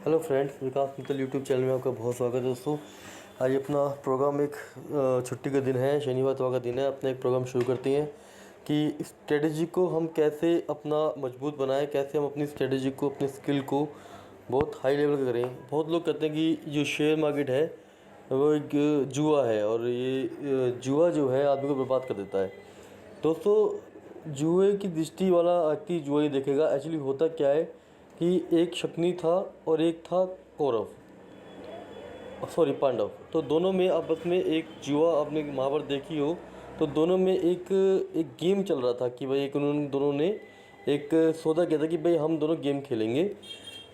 Hello friends, विकास Mittal YouTube channel में आपका बहुत स्वागत है दोस्तों। आज अपना प्रोग्राम एक छुट्टी का दिन है, शनिवार का दिन है। अपना एक प्रोग्राम शुरू करते हैं कि स्ट्रेटजी को हम कैसे अपना मजबूत बनाएं, कैसे हम अपनी स्ट्रेटजी को, अपने स्किल को बहुत हाई लेवल का करें। बहुत लोग कहते हैं कि जो शेयर मार्केट है वो एक जुआ है, और ये जुआ जो है आदमी को बर्बाद कर देता है। दोस्तों, जुए की दृष्टि वाला व्यक्ति जुआ ही देखेगा। एक्चुअली होता क्या है कि एक शकुनी था और एक था कौरव, सॉरी पांडव। तो दोनों में आपस में एक जुआ, आपने महाभारत देखी हो तो दोनों में एक एक गेम चल रहा था कि भाई एक उन्होंने दोनों ने एक सौदा किया था कि भाई हम दोनों गेम खेलेंगे।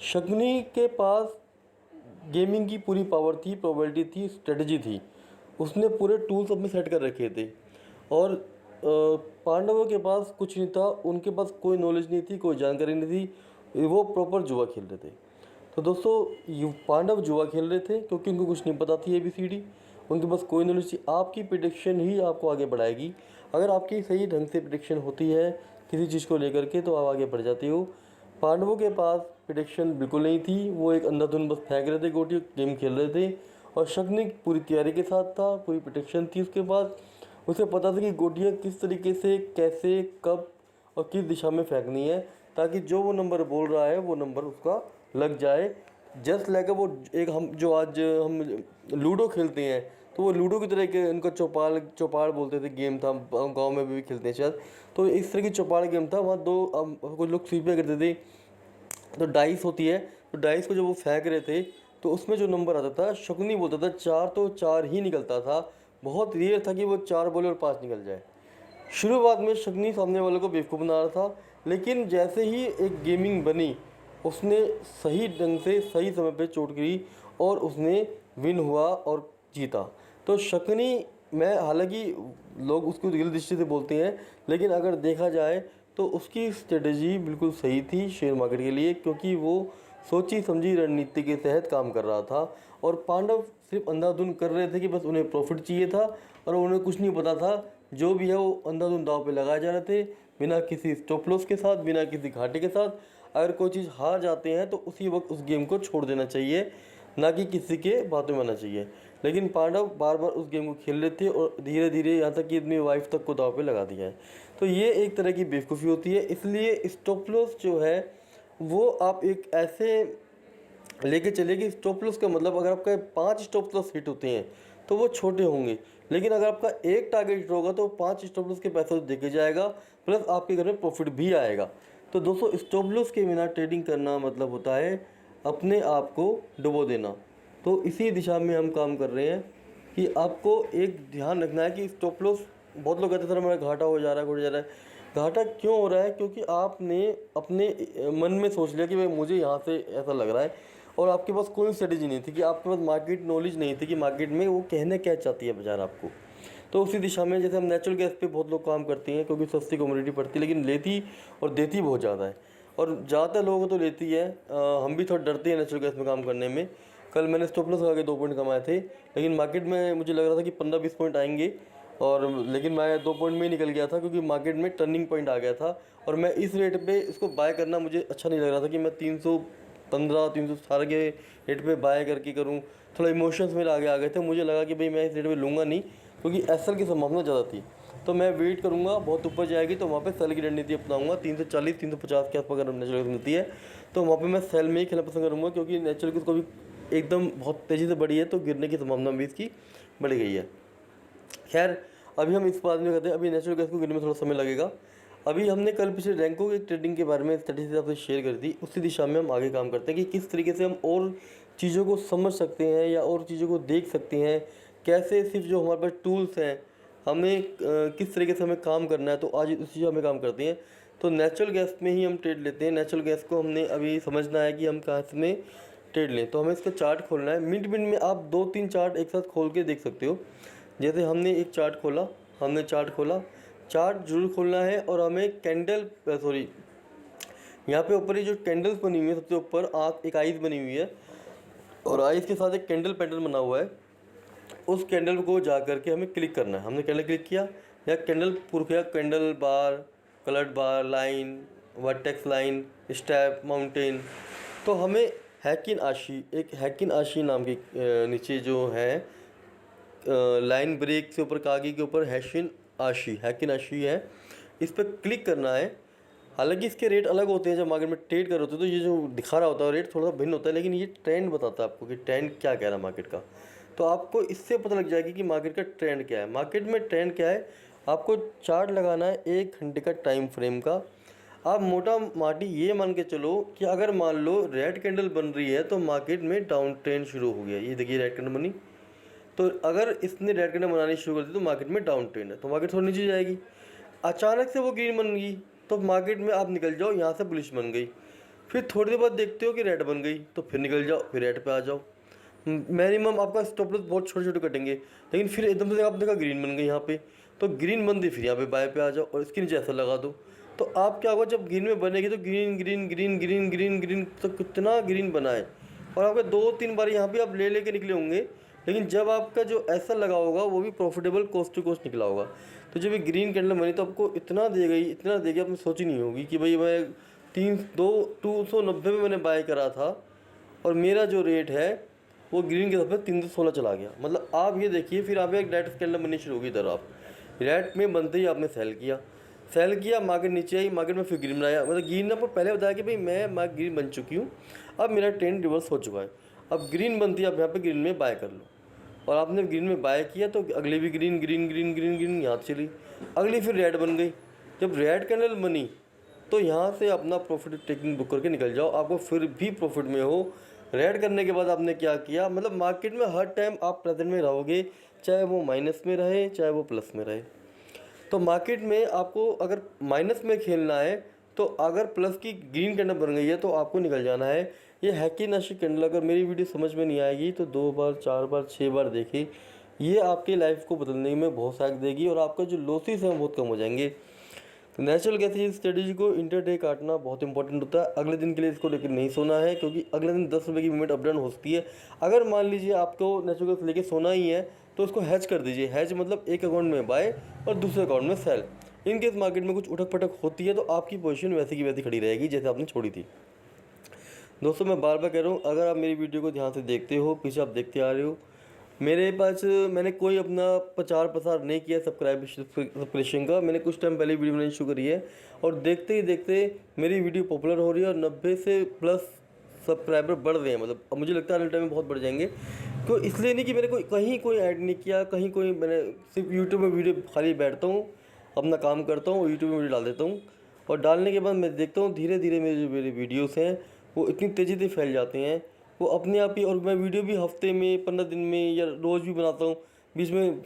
शकुनी के पास गेमिंग की पूरी पावर थी, प्रोबेबिलिटी थी, स्ट्रेटजी थी। उसने पूरे टूल्स अपने सेट कर रखे थे। और पांडवों के पास कुछ नहीं था, उनके पास कोई नॉलेज नहीं थी, कोई जानकारी नहीं थी, वो प्रॉपर जुआ खेल रहे थे। तो दोस्तों, ये पांडव जुआ खेल रहे थे क्योंकि उनको कुछ नहीं पता थी ABCD, उनके पास कोई नॉलेज थी। आपकी प्रिडिक्शन ही आपको आगे बढ़ाएगी। अगर आपकी सही ढंग से प्रिडिक्शन होती है किसी चीज़ को लेकर के तो आप आगे बढ़ जाते हो। पांडवों के पास प्रिडिक्शन बिल्कुल नहीं थी, वो एक अंधाधुन बस फेंक रहे थे गोटी, गेम खेल रहे थे। और शकुनी पूरी तैयारी के साथ था, पूरी प्रिडिक्शन थी उसके पास। उसे पता था कि गोटियाँ किस तरीके से, कैसे, कब और किस दिशा में फेंकनी है, ताकि जो वो नंबर बोल रहा है वो नंबर उसका लग जाए। जस्ट लाइक वो एक हम जो आज हम लूडो खेलते हैं, तो वो लूडो की तरह के उनका चौपाल चौपाड़ बोलते थे, गेम था, गांव में भी खेलते हैं शायद। तो इस तरह की चौपाड़ गेम था। वहाँ दो कुछ लोग स्वीपर करते थे, तो डाइस होती है, तो डाइस को जब वो फेंक रहे थे तो उसमें जो नंबर आता था, शकुनी बोलता था 4, तो 4 ही निकलता था। बहुत रेयर था कि वो 4 बोले और 5 निकल जाए। शुरुआत में शकुनी सामने वाले को बेवकूफ़ बना रहा था, लेकिन जैसे ही एक गेमिंग बनी, उसने सही ढंग से सही समय पे चोट गिरी और उसने विन हुआ और जीता। तो शकुनी में, हालांकि लोग उसको दिल दृष्टि से बोलते हैं, लेकिन अगर देखा जाए तो उसकी स्ट्रेटजी बिल्कुल सही थी शेयर मार्केट के लिए, क्योंकि वो सोची समझी रणनीति के तहत काम कर रहा था। और पांडव सिर्फ अंधाधुन कर रहे थे कि बस उन्हें प्रॉफिट चाहिए था, और उन्हें कुछ नहीं पता था। जो भी है वो अंधाधुन दाव पे लगाए जा रहे थे, बिना किसी स्टॉप लॉस के साथ, बिना किसी घाटे के साथ। अगर कोई चीज़ हार जाते हैं तो उसी वक्त उस गेम को छोड़ देना चाहिए, ना कि किसी के बातों में आना चाहिए। लेकिन पांडव बार बार उस गेम को खेल रहे थे और धीरे धीरे यहाँ तक कि अपनी वाइफ तक को दाव पे लगा दिया है। तो ये एक तरह की बेवकूफ़ी होती है। इसलिए स्टॉप लॉस जो है वो आप एक ऐसे लेके चलिए कि स्टॉप लॉस का मतलब, अगर आपका 5 स्टॉप लॉस हिट होते हैं तो वो छोटे होंगे, लेकिन अगर आपका एक टारगेट हिट होगा तो 5 स्टॉप लॉस के पैसे तो देके जाएगा, प्लस आपके घर में प्रॉफिट भी आएगा। तो दोस्तों, स्टॉप लॉस के बिना ट्रेडिंग करना मतलब होता है अपने आप को डुबो देना। तो इसी दिशा में हम काम कर रहे हैं कि आपको एक ध्यान रखना है कि स्टॉप लॉस, बहुत लोग कहते हैं सर हमारा घाटा हो जा रहा है, घट जा रहा है। घाटा क्यों हो रहा है? क्योंकि आपने अपने मन में सोच लिया कि भाई मुझे यहाँ से ऐसा लग रहा है, और आपके पास कोई स्ट्रेटजी नहीं थी, कि आपके पास मार्केट नॉलेज नहीं थी कि मार्केट में वो कहने क्या चाहती है बाजार आपको। तो उसी दिशा में, जैसे हम नेचुरल गैस पे बहुत लोग काम करते हैं क्योंकि सस्ती कमोडिटी पड़ती है, लेकिन लेती और देती बहुत ज़्यादा है, और ज़्यादातर लोगों को तो लेती है। हम भी थोड़ा डरते हैं नेचुरल गैस में काम करने में। कल मैंने स्टॉप लॉस लगा के 2 पॉइंट कमाए थे, लेकिन मार्केट में मुझे लग रहा था कि 15-20 पॉइंट आएंगे, और लेकिन मैं 2 पॉइंट में ही निकल गया था, क्योंकि मार्केट में टर्निंग पॉइंट आ गया था। और मैं इस रेट पे इसको बाय करना मुझे अच्छा नहीं लग रहा था कि मैं 315-318 के रेट पे बाय करके करूं। थोड़ा इमोशंस मेरे आगे आ गए थे, मुझे लगा कि भाई मैं इस रेट पे लूँगा नहीं, क्योंकि एसएल की संभावना ज़्यादा थी। तो मैं वेट करूँगा, बहुत ऊपर जाएगी तो वहाँ पे सेल की रणनीति अपनाऊंगा। 340-350 के आसपास अगर नेचुरल मिलती है तो वहाँ पे मैं सेल में ही खेलना पसंद करूँगा, क्योंकि नेचुरल की भी एकदम बहुत तेज़ी से बढ़ी है, तो गिरने की संभावना भी इसकी बढ़ गई है। खैर, अभी हम इस बात में कहते हैं, अभी नेचुरल गैस को गिरने में थोड़ा समय लगेगा। अभी हमने कल पिछले रैंकों की ट्रेडिंग के बारे में स्ट्रेटेजी आपसे शेयर कर दी, उसी दिशा में हम आगे काम करते हैं कि किस तरीके से हम और चीज़ों को समझ सकते हैं या और चीज़ों को देख सकते हैं, कैसे सिर्फ जो हमारे पास टूल्स हैं, हमें किस तरीके से हमें काम करना है। तो आज उसी चीज़ में काम करते हैं। तो नेचुरल गैस में ही हम ट्रेड लेते हैं। नेचुरल गैस को हमने अभी समझना है कि हम कहाँ में ट्रेड लें। तो हमें इसका चार्ट खोलना है। मिनट मिनट में आप 2-3 चार्ट एक साथ खोल के देख सकते हो। जैसे हमने एक चार्ट खोला, चार्ट जरूर खोलना है, और हमें यहाँ पे ऊपर ही जो कैंडल्स बनी हुई है, सबसे ऊपर आँख एक आइज़ बनी हुई है, और आइज़ के साथ एक कैंडल पैटर्न बना हुआ है। उस कैंडल को जा करके हमें क्लिक करना है। हमने कैंडल क्लिक किया, या कैंडल पूरा किया, candle bar, coloured bar, line, vertex line, step, mountain. तो हमें हैकिन आशी, एक हैकिन आशी नाम की नीचे जो है लाइन ब्रेक से ऊपर कागी के ऊपर हैकिन आशी है, इस पर क्लिक करना है। हालांकि इसके रेट अलग होते हैं, जब मार्केट में ट्रेड कर होते हैं तो ये जो दिखा रहा होता है रेट थोड़ा सा भिन्न होता है, लेकिन ये ट्रेंड बताता है आपको कि ट्रेंड क्या कह रहा है मार्केट का। तो आपको इससे पता लग जाएगी कि मार्केट का ट्रेंड क्या है। मार्केट में ट्रेंड क्या है, आपको चार्ट लगाना है 1 घंटे का टाइम फ्रेम का। आप मोटा माटी ये मान के चलो कि अगर मान लो रेड कैंडल बन रही है तो मार्केट में डाउन ट्रेंड शुरू हो गया। ये देखिए रेड कैंडल बनी, तो अगर इसने रेड कैंडल बनानी शुरू कर दी तो मार्केट में डाउन ट्रेंड है, तो मार्केट थोड़ी नीचे जाएगी। अचानक से वो ग्रीन बन गई तो मार्केट में आप निकल जाओ, यहाँ से बुलिश बन गई। फिर थोड़ी देर बाद देखते हो कि रेड बन गई तो फिर निकल जाओ, फिर रेड पे आ जाओ। मिनिमम आपका स्टॉप लॉस बहुत छोटे छोटे कटेंगे, लेकिन फिर एकदम से आप देखा ग्रीन बन गई यहाँ पे, तो ग्रीन बन दी फिर यहाँ पे बाय पे आ जाओ और इसके नीचे ऐसा लगा दो। तो आप क्या होगा, जब ग्रीन में बनेगी तो green green green green green green, तो कितना ग्रीन बना है। और आपके 2-3 बार यहाँ पे आप ले लेके निकले होंगे, लेकिन जब आपका जो ऐसा लगा होगा वो भी प्रॉफिटेबल कोस्ट टू कोस्ट निकला होगा। तो जब ये ग्रीन कैंडल बनी तो आपको इतना दे गई, इतना दे गई, आपने सोची नहीं होगी कि भाई मैं 290 में मैंने बाय करा था और मेरा जो रेट है वो ग्रीन के तरफ 316 चला गया। मतलब आप ये देखिए, फिर आप एक रेड कैंडल बननी शुरू होगी। इधर आप रेड में बनते ही आपने सेल किया, मार्केट नीचे आई, मार्केट में फिर ग्रीन बनाया। मतलब ग्रीन ने आपको पहले बताया कि भाई मैं ग्रीन बन चुकी हूँ, अब मेरा ट्रेंड रिवर्स हो चुका है। अब ग्रीन बनती है, आप यहाँ पे ग्रीन में बाय कर लो। और आपने ग्रीन में बाय किया तो अगली भी green green green green green यहाँ चली, अगली फिर रेड बन गई। जब रेड कैंडल बनी तो यहाँ से अपना प्रॉफिट टेकिंग बुक करके निकल जाओ, आपको फिर भी प्रॉफिट में हो। रेड करने के बाद आपने क्या किया, मतलब मार्केट में हर टाइम आप प्रेजेंट में रहोगे, चाहे वो माइनस में रहे चाहे वो प्लस में रहे। तो मार्केट में आपको अगर माइनस में खेलना है तो अगर प्लस की ग्रीन कैंडल बन गई है तो आपको निकल जाना है। ये हैकिन आशी कैंडल अगर मेरी वीडियो समझ में नहीं आएगी तो 2 बार 4 बार 6 बार देखिए, ये आपकी लाइफ को बदलने में बहुत सहायक देगी और आपका जो लॉसेस हैं बहुत कम हो जाएंगे। तो नेचुरल गैस की स्ट्रेटेजी को इंटरडे काटना बहुत इंपॉर्टेंट होता है। अगले दिन के लिए इसको लेकर नहीं सोना है, क्योंकि अगले दिन 10 रुपये की मूवमेंट अप डाउन होती है। अगर मान लीजिए आपको नेचुरल गैस लेके सोना ही है तो उसको हैज कर दीजिए। हैज मतलब एक अकाउंट में बाय और दूसरे अकाउंट में सेल। इन केस मार्केट में कुछ उठक पटक होती है तो आपकी पोजीशन वैसी की वैसी खड़ी रहेगी जैसे आपने छोड़ी थी। दोस्तों मैं बार बार कह रहा हूँ, अगर आप मेरी वीडियो को ध्यान से देखते हो, पीछे आप देखते आ रहे हो, मेरे पास मैंने कोई अपना प्रचार प्रसार नहीं किया सब्सक्रिप्शन का। मैंने कुछ टाइम पहले वीडियो बनानी शुरू करी है और देखते ही देखते मेरी वीडियो पॉपुलर हो रही है और 90 से प्लस सब्सक्राइबर बढ़ रहे हैं। मतलब अब मुझे लगता है आने टाइम में बहुत बढ़ जाएंगे। तो इसलिए नहीं कि मैंने कोई ऐड नहीं किया, मैंने सिर्फ यूट्यूब में वीडियो खाली बैठता हूँ, अपना काम करता हूँ और यूट्यूब में वीडियो डाल देता हूँ। और डालने के बाद मैं देखता हूँ धीरे धीरे मेरे वीडियोस हैं वो इतनी तेज़ी से फैल जाते हैं वो अपने आप ही। और मैं वीडियो भी हफ्ते में 15 दिन में या रोज़ भी बनाता हूँ। बीच में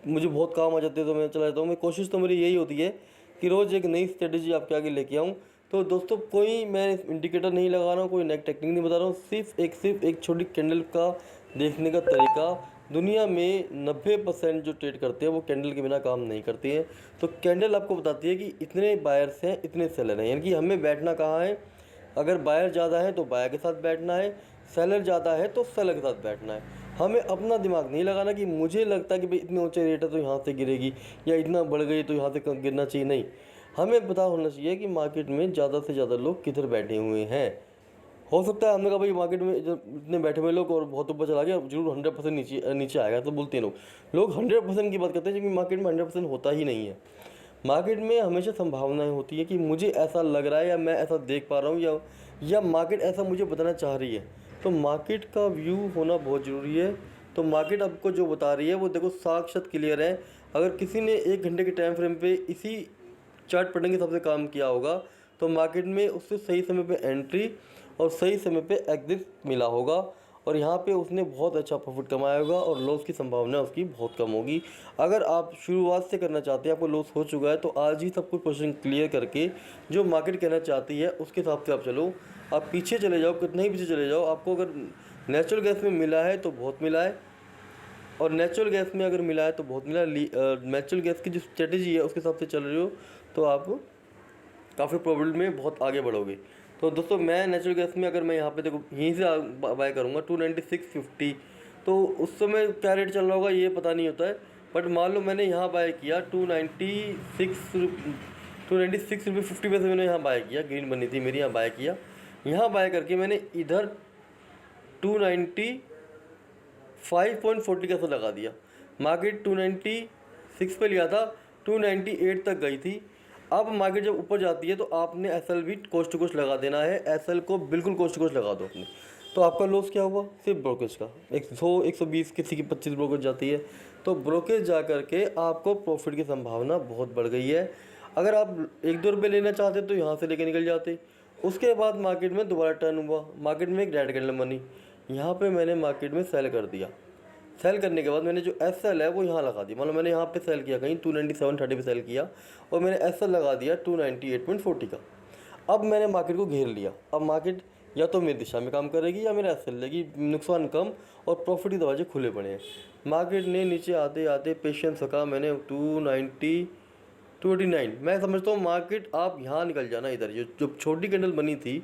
मुझे बहुत काम आ जाते हैं तो मैं चला जाता हूँ। मैं कोशिश तो मेरी यही होती है कि रोज़ एक नई स्ट्रेटजी आपके आगे लेके आऊँ। तो दोस्तों कोई मैं इंडिकेटर नहीं लगा रहा हूँ, कोई नई टेक्निक नहीं बता रहा हूँ, सिर्फ एक छोटी कैंडल का देखने का तरीका। दुनिया में 90% जो ट्रेड करते हैं वो कैंडल के बिना काम नहीं करती हैं। तो कैंडल आपको बताती है कि इतने बायर्स हैं इतने सेलर हैं, यानी कि हमें बैठना कहाँ है। अगर बायर ज़्यादा है तो बायर के साथ बैठना है, सेलर ज़्यादा है तो सेलर के साथ बैठना है। हमें अपना दिमाग नहीं लगाना कि मुझे लगता है कि भाई इतने ऊंचे रेट है तो यहाँ से गिरेगी या इतना बढ़ गई तो यहाँ से गिरना चाहिए। नहीं, हमें पता होना चाहिए कि मार्केट में ज़्यादा से ज़्यादा लोग किधर बैठे हुए हैं। हो सकता है हमने कहा भाई मार्केट में जब इतने बैठे हुए लोग और बहुत ऊपर चला गया जरूर 100% नीचे आएगा, तो बोलते हैं लोग 100% की बात करते हैं, क्योंकि मार्केट में 100% होता ही नहीं है। मार्केट में हमेशा संभावनाएं होती है कि मुझे ऐसा लग रहा है या मैं ऐसा देख पा रहा हूँ या मार्केट ऐसा मुझे बताना चाह रही है। तो मार्केट का व्यू होना बहुत ज़रूरी है। तो मार्केट आपको जो बता रही है वो देखो साक्षात क्लियर है। अगर किसी ने 1 घंटे के टाइम फ्रेम पे इसी चार्ट पैटर्न के हिसाब से काम किया होगा तो मार्केट में उससे सही समय पे एंट्री और सही समय पे एग्जिट मिला होगा और यहाँ पे उसने बहुत अच्छा प्रॉफिट कमाया होगा और लॉस की संभावना उसकी बहुत कम होगी। अगर आप शुरुआत से करना चाहते हैं, आपको लॉस हो चुका है, तो आज ही सब कुछ पोजीशन क्लियर करके जो मार्केट कहना चाहती है उसके हिसाब से आप चलो। आप पीछे चले जाओ, कितना ही पीछे चले जाओ, आपको अगर नेचुरल गैस में मिला है तो बहुत मिला है और नेचुरल गैस में अगर मिला है तो बहुत मिला। नेचुरल गैस की जो स्ट्रेटेजी है उसके हिसाब से चल रहे हो तो आप काफ़ी प्रॉफिट में बहुत आगे बढ़ोगे। तो दोस्तों मैं नेचुरल गैस में अगर मैं यहाँ पे देखो यहीं से बाय करूँगा 296.50, तो उस समय क्या रेट चल रहा होगा ये पता नहीं होता है। बट मान लो मैंने यहाँ बाय किया 296 रुपये 50 पैसे मैंने यहाँ बाय किया, ग्रीन बनी थी मेरी, यहाँ बाय किया। यहाँ बाय करके मैंने इधर 295.40 का लगा दिया। मार्केट 296 पे लिया था, 298 तक गई थी। अब मार्केट जब ऊपर जाती है तो आपने एसएल भी कोस्ट टू कोस्ट लगा देना है। एसएल को बिल्कुल कोस्ट टू कोस्ट लगा दो अपने। तो आपका लॉस क्या हुआ? सिर्फ ब्रोकेज का 100-120, किसी की 25 ब्रोकेज जाती है। तो ब्रोकेज जा करके आपको प्रॉफिट की संभावना बहुत बढ़ गई है। अगर आप 1-2 रुपये लेना चाहते तो यहाँ से लेके निकल जाते। उसके बाद मार्केट में दोबारा टर्न हुआ, मार्केट में एक रेड कैंडल बनी, यहाँ पे मैंने मार्केट में सेल कर दिया। सेल करने के बाद मैंने जो एस एल है वो यहाँ लगा दी। मतलब मैंने यहाँ पे सेल किया, कहीं 297.30 पे सेल किया और मैंने एस एल लगा दिया 298.40 का। अब मैंने मार्केट को घेर लिया। अब मार्केट या तो मेरी दिशा में काम करेगी या मेरा एस एल लेगी, नुकसान कम और प्रॉफिट के दरवाजे खुले पड़े हैं। मार्केट ने नीचे आते आते पेशेंस रखा, मैंने 289 मैं समझता हूँ मार्केट आप यहाँ निकल जाना। इधर जो छोटी कैंडल बनी थी,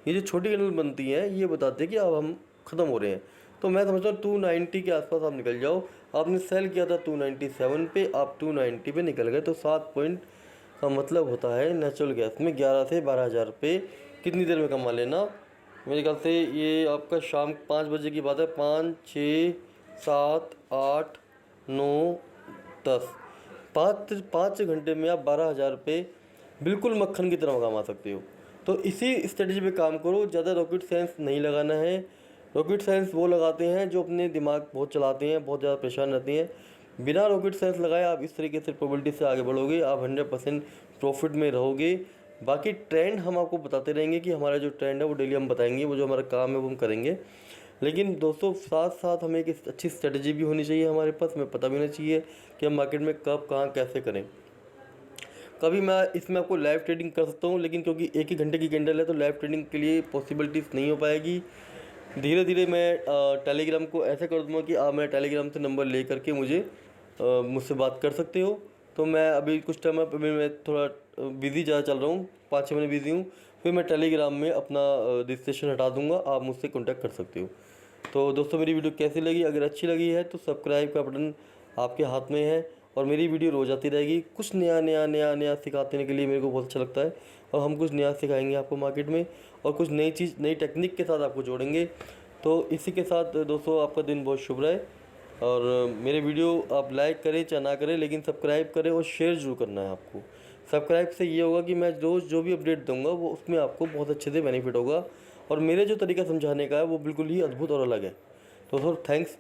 ये जो छोटी कैंडल बनती हैं ये बताते हैं कि अब हम ख़त्म हो रहे हैं। तो मैं समझता हूँ 290 के आसपास आप निकल जाओ। आपने सेल किया था 297 पे, आप 290 पे निकल गए। तो 7 पॉइंट का मतलब होता है नेचुरल गैस में 11 से 12,000 पे कितनी देर में कमा लेना। मेरे ख्याल से ये आपका शाम 5 बजे की बात है। 5, 6, 7, 8, 9, 10, 5 घंटे में आप 12,000 रुपये बिल्कुल मक्खन की तरह कमा सकते हो। तो इसी स्ट्रेटजी पे काम करो। ज़्यादा रॉकेट साइंस नहीं लगाना है। रॉकेट साइंस वो लगाते हैं जो अपने दिमाग बहुत चलाते हैं, बहुत ज़्यादा परेशान रहते हैं। बिना रॉकेट साइंस लगाए आप इस तरीके से प्रोबेबिलिटी से आगे बढ़ोगे, आप 100% प्रॉफिट में रहोगे। बाकी ट्रेंड हम आपको बताते रहेंगे कि हमारा जो ट्रेंड है वो डेली हम बताएंगे, वो जो हमारा काम है वो हम करेंगे। लेकिन दोस्तों साथ साथ हमें एक अच्छी स्ट्रेटजी भी होनी चाहिए हमारे पास। हमें पता भी होना चाहिए कि हम मार्केट में कब कहाँ कैसे करें। कभी मैं इसमें आपको लाइव ट्रेडिंग कर सकता हूँ, लेकिन क्योंकि 1 ही घंटे की कैंडल है तो लाइव ट्रेडिंग के लिए पॉसिबिलिटीज़ नहीं हो पाएगी। धीरे धीरे मैं टेलीग्राम को ऐसे कर दूँगा कि आप मेरे टेलीग्राम से नंबर ले करके मुझसे बात कर सकते हो। तो मैं अभी कुछ टाइम अभी मैं थोड़ा बिज़ी ज़्यादा चल रहा हूँ, 5-6 महीने बिज़ी हूँ। फिर मैं टेलीग्राम में अपना रजिस्ट्रेशन हटा दूँगा, आप मुझसे कॉन्टैक्ट कर सकते हो। तो दोस्तों मेरी वीडियो कैसी लगी? अगर अच्छी लगी है तो सब्सक्राइब का बटन आपके हाथ में है और मेरी वीडियो रोज़ आती रहेगी। कुछ नया सिखाने के लिए मेरे को बहुत अच्छा लगता है और हम कुछ नया सिखाएंगे आपको मार्केट में और कुछ नई चीज़, नई टेक्निक के साथ आपको जोड़ेंगे। तो इसी के साथ दोस्तों आपका दिन बहुत शुभ रहे और मेरे वीडियो आप लाइक करें चाहे ना करें, लेकिन सब्सक्राइब करें और शेयर जरूर करना है आपको। सब्सक्राइब से ये होगा कि मैं रोज़ जो भी अपडेट दूंगा वो उसमें आपको बहुत अच्छे से बेनिफिट होगा और मेरे जो तरीका समझाने का है वो बिल्कुल ही अद्भुत और अलग है। तो thanks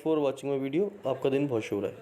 for watching my video. आपका दिन बहुत शुभ रहे।